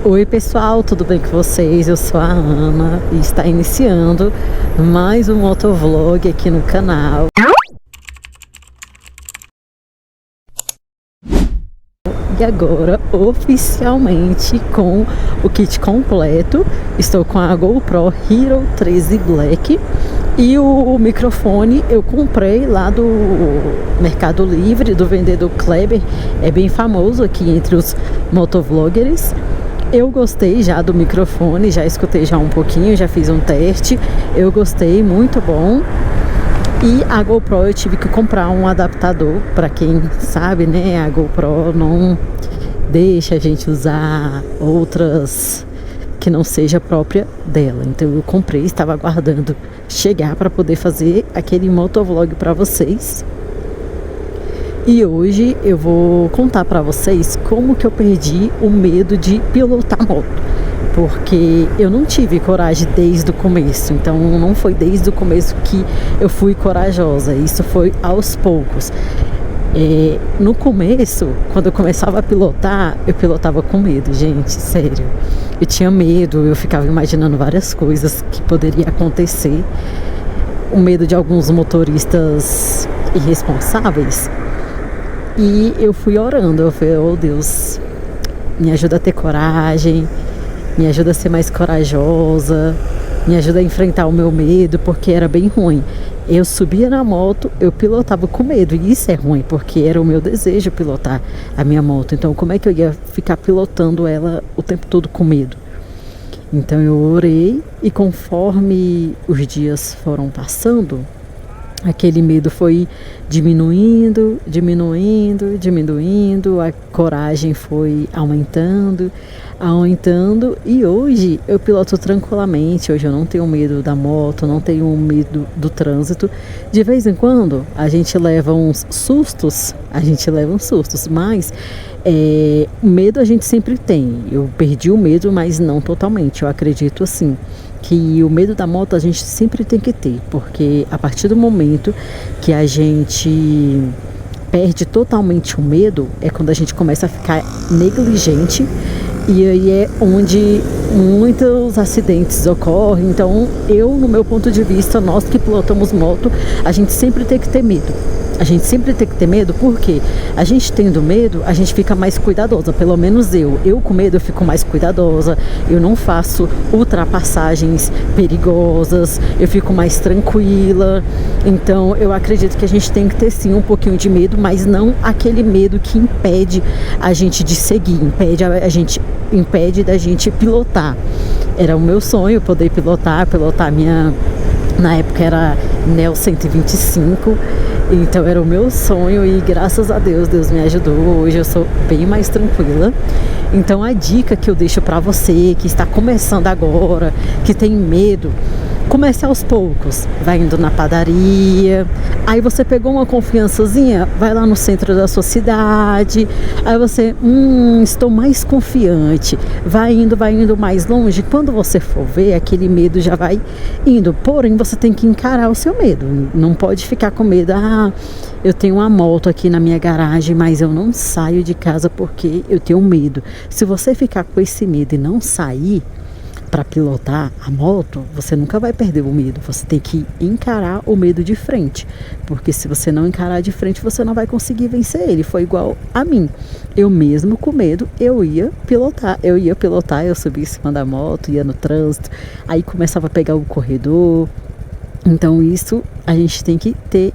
Oi pessoal, tudo bem com vocês? Eu sou a Ana e está iniciando mais um motovlog aqui no canal. E agora, oficialmente, com o kit completo, estou com a GoPro Hero 13 Black e o microfone eu comprei lá do Mercado Livre, do vendedor Kleber, é bem famoso aqui entre os motovloggers. Eu gostei já do microfone, já escutei já um pouquinho, já fiz um teste, eu gostei, muito bom. E a GoPro eu tive que comprar um adaptador, para quem sabe, né, a GoPro não deixa a gente usar outras que não seja própria dela. Então eu comprei, estava aguardando chegar para poder fazer aquele motovlog para vocês. E hoje eu vou contar para vocês como que eu perdi o medo de pilotar moto, porque eu não tive coragem desde o começo, então não foi desde o começo que eu fui corajosa, isso foi aos poucos. No começo, quando eu começava a pilotar, eu pilotava com medo, gente, sério. Eu tinha medo, eu ficava imaginando várias coisas que poderia acontecer, o medo de alguns motoristas irresponsáveis. E eu fui orando, eu falei, oh Deus, me ajuda a ter coragem, me ajuda a ser mais corajosa, me ajuda a enfrentar o meu medo, porque era bem ruim. Eu subia na moto, eu pilotava com medo, e isso é ruim, porque era o meu desejo pilotar a minha moto. Então como é que eu ia ficar pilotando ela o tempo todo com medo? Então eu orei, e conforme os dias foram passando, aquele medo foi diminuindo, a coragem foi aumentando, e hoje eu piloto tranquilamente. Hoje eu não tenho medo da moto, não tenho medo do trânsito. De vez em quando a gente leva uns sustos, mas medo a gente sempre tem. Eu perdi o medo, mas não totalmente. Eu acredito assim, que o medo da moto a gente sempre tem que ter, porque a partir do momento que a gente perde totalmente o medo, é quando a gente começa a ficar negligente, e aí é onde muitos acidentes ocorrem. Então no meu ponto de vista, nós que pilotamos moto, a gente sempre tem que ter medo. A gente sempre tem que ter medo, porque a gente tendo medo, a gente fica mais cuidadosa. Pelo menos eu com medo, eu fico mais cuidadosa. Eu não faço ultrapassagens perigosas, eu fico mais tranquila. Então eu acredito que a gente tem que ter sim um pouquinho de medo, mas não aquele medo que impede a gente de seguir, impede da gente pilotar. Era o meu sonho poder pilotar minha, na época era Neo 125. Então era o meu sonho, e graças a Deus, Deus me ajudou. Hoje eu sou bem mais tranquila. Então a dica que eu deixo para você que está começando agora, que tem medo, comece aos poucos. Vai indo na padaria, aí você pegou uma confiançazinha, vai lá no centro da sua cidade, aí você, estou mais confiante, vai indo mais longe. Quando você for ver, aquele medo já vai indo. Porém, você tem que encarar o seu medo. Não pode ficar com medo, eu tenho uma moto aqui na minha garagem, mas eu não saio de casa porque eu tenho medo. Se você ficar com esse medo e não sair para pilotar a moto, você nunca vai perder o medo. Você tem que encarar o medo de frente, porque se você não encarar de frente, você não vai conseguir vencer ele. Foi igual a mim. Eu mesmo com medo, eu ia pilotar, eu subia em cima da moto, ia no trânsito, aí começava a pegar o corredor. Então isso a gente tem que ter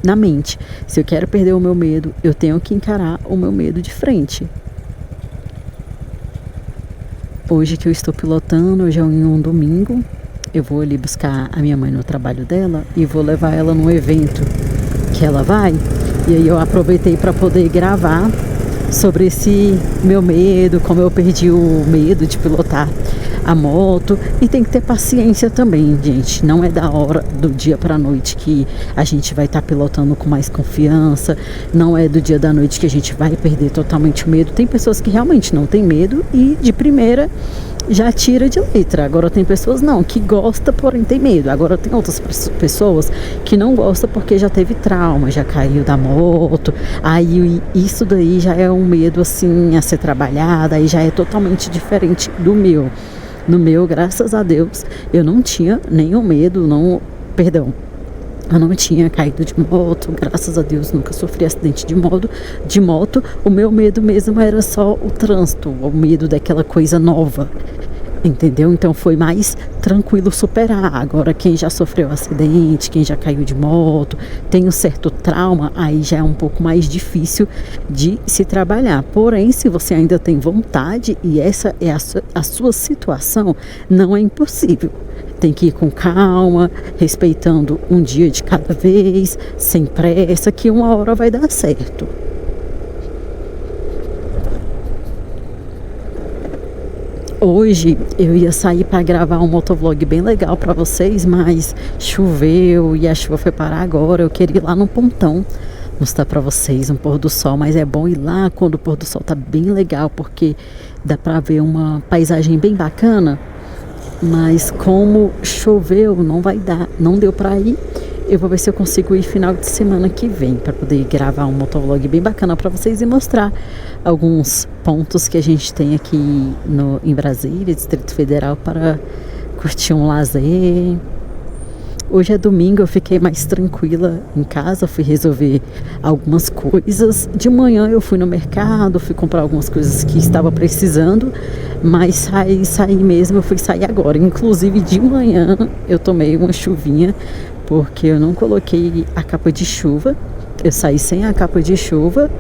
na mente. Se eu quero perder o meu medo, eu tenho que encarar o meu medo de frente. Hoje que eu estou pilotando, hoje é um domingo, eu vou ali buscar a minha mãe no trabalho dela e vou levar ela num evento que ela vai. E aí eu aproveitei para poder gravar sobre esse meu medo, como eu perdi o medo de pilotar a moto. E tem que ter paciência também, gente. Não é da hora do dia para a noite que a gente vai estar pilotando com mais confiança. Não é do dia da noite que a gente vai perder totalmente o medo. Tem pessoas que realmente não têm medo e de primeira já tira de letra. Agora tem pessoas não, que gosta, porém tem medo. Agora tem outras pessoas que não gostam porque já teve trauma, já caiu da moto. Aí isso daí já é um medo assim a ser trabalhado, aí já é totalmente diferente do meu. No meu, graças a Deus, eu não tinha nenhum medo, perdão. Eu não tinha caído de moto, graças a Deus nunca sofri acidente de moto. O meu medo mesmo era só o trânsito, o medo daquela coisa nova, entendeu? Então foi mais tranquilo superar. Agora quem já sofreu acidente, quem já caiu de moto, tem um certo trauma, aí já é um pouco mais difícil de se trabalhar. Porém, se você ainda tem vontade e essa é a sua situação, não é impossível. Tem que ir com calma, respeitando um dia de cada vez, sem pressa, que uma hora vai dar certo. Hoje eu ia sair para gravar um motovlog bem legal para vocês, mas choveu e a chuva foi parar agora. Eu queria ir lá no Pontão mostrar para vocês um pôr do sol, mas é bom ir lá quando o pôr do sol tá bem legal, porque dá para ver uma paisagem bem bacana. Mas como choveu, não vai dar, não deu para ir. Eu vou ver se eu consigo ir final de semana que vem para poder gravar um motovlog bem bacana para vocês e mostrar alguns pontos que a gente tem aqui em Brasília, Distrito Federal, para curtir um lazer. Hoje é domingo, eu fiquei mais tranquila em casa, fui resolver algumas coisas. De manhã eu fui no mercado, fui comprar algumas coisas que estava precisando, mas sair mesmo, eu fui sair agora. Inclusive de manhã eu tomei uma chuvinha, porque eu não coloquei a capa de chuva, eu saí sem a capa de chuva.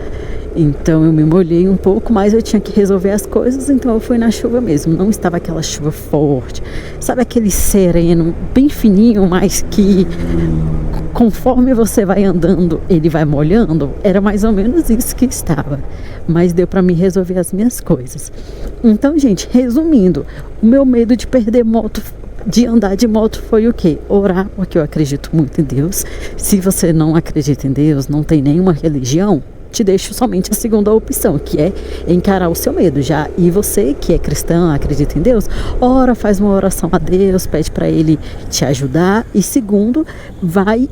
Então eu me molhei um pouco, mas eu tinha que resolver as coisas, então eu fui na chuva mesmo. Não estava aquela chuva forte, sabe, aquele sereno bem fininho, mas que conforme você vai andando, ele vai molhando. Era mais ou menos isso que estava, mas deu para mim resolver as minhas coisas. Então, gente, resumindo, o meu medo de perder moto, de andar de moto, foi o quê? Orar, porque eu acredito muito em Deus. Se você não acredita em Deus, não tem nenhuma religião, te deixo somente a segunda opção, que é encarar o seu medo. Já e você que é cristã, acredita em Deus, ora, faz uma oração a Deus, pede para Ele te ajudar, e segundo, vai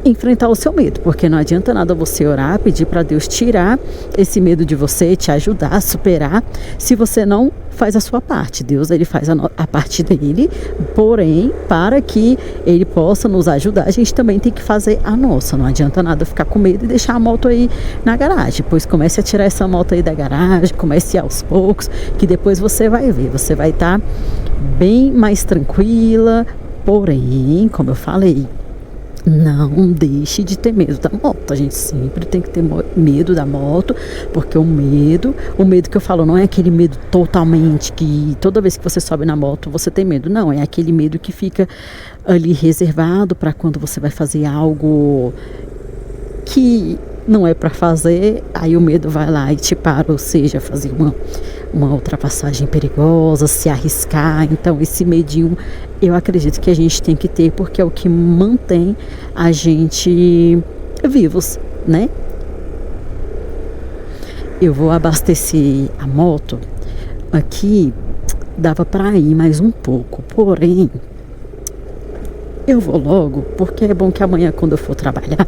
enfrentar o seu medo, porque não adianta nada você orar, pedir para Deus tirar esse medo de você, te ajudar a superar, se você não faz a sua parte. Deus, ele faz a parte dele, porém, para que ele possa nos ajudar, a gente também tem que fazer a nossa. Não adianta nada ficar com medo e deixar a moto aí na garagem, pois comece a tirar essa moto aí da garagem, comece aos poucos, que depois você vai ver, você vai estar bem mais tranquila. Porém, como eu falei, não deixe de ter medo da moto. A gente sempre tem que ter medo da moto, porque o medo que eu falo não é aquele medo totalmente que toda vez que você sobe na moto você tem medo. Não, é aquele medo que fica ali reservado para quando você vai fazer algo que não é para fazer, aí o medo vai lá e te para, ou seja, fazer uma ultrapassagem perigosa, se arriscar. Então esse medinho eu acredito que a gente tem que ter, porque é o que mantém a gente vivos, né? Eu vou abastecer a moto aqui, dava para ir mais um pouco, porém eu vou logo, porque é bom que amanhã, quando eu for trabalhar,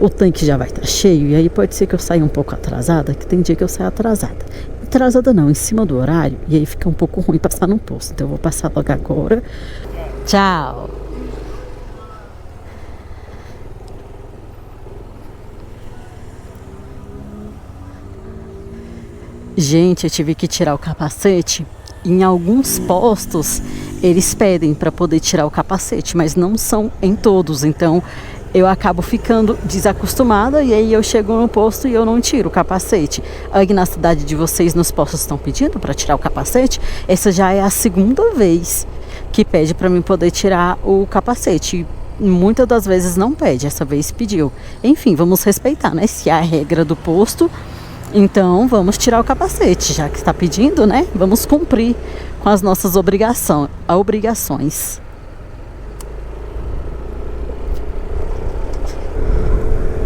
o tanque já vai estar cheio, e aí pode ser que eu saia um pouco atrasada, que tem dia que eu saio atrasada. Atrasada não, em cima do horário, e aí fica um pouco ruim passar no posto. Então eu vou passar logo agora. Tchau! Gente, eu tive que tirar o capacete. Em alguns postos eles pedem para poder tirar o capacete, mas não são em todos. Então eu acabo ficando desacostumada, e aí eu chego no posto e eu não tiro o capacete. Aí na cidade de vocês, nos postos, estão pedindo para tirar o capacete. Essa já é a segunda vez que pede para mim poder tirar o capacete. Muitas das vezes não pede, essa vez pediu. Enfim, vamos respeitar, né? Se é a regra do posto, então vamos tirar o capacete, já que está pedindo, né? Vamos cumprir com as nossas obrigações.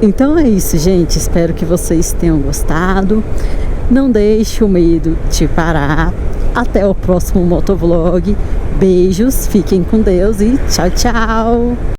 Então é isso, gente. Espero que vocês tenham gostado. Não deixe o medo te parar. até o próximo motovlog. Beijos, fiquem com Deus e tchau, tchau!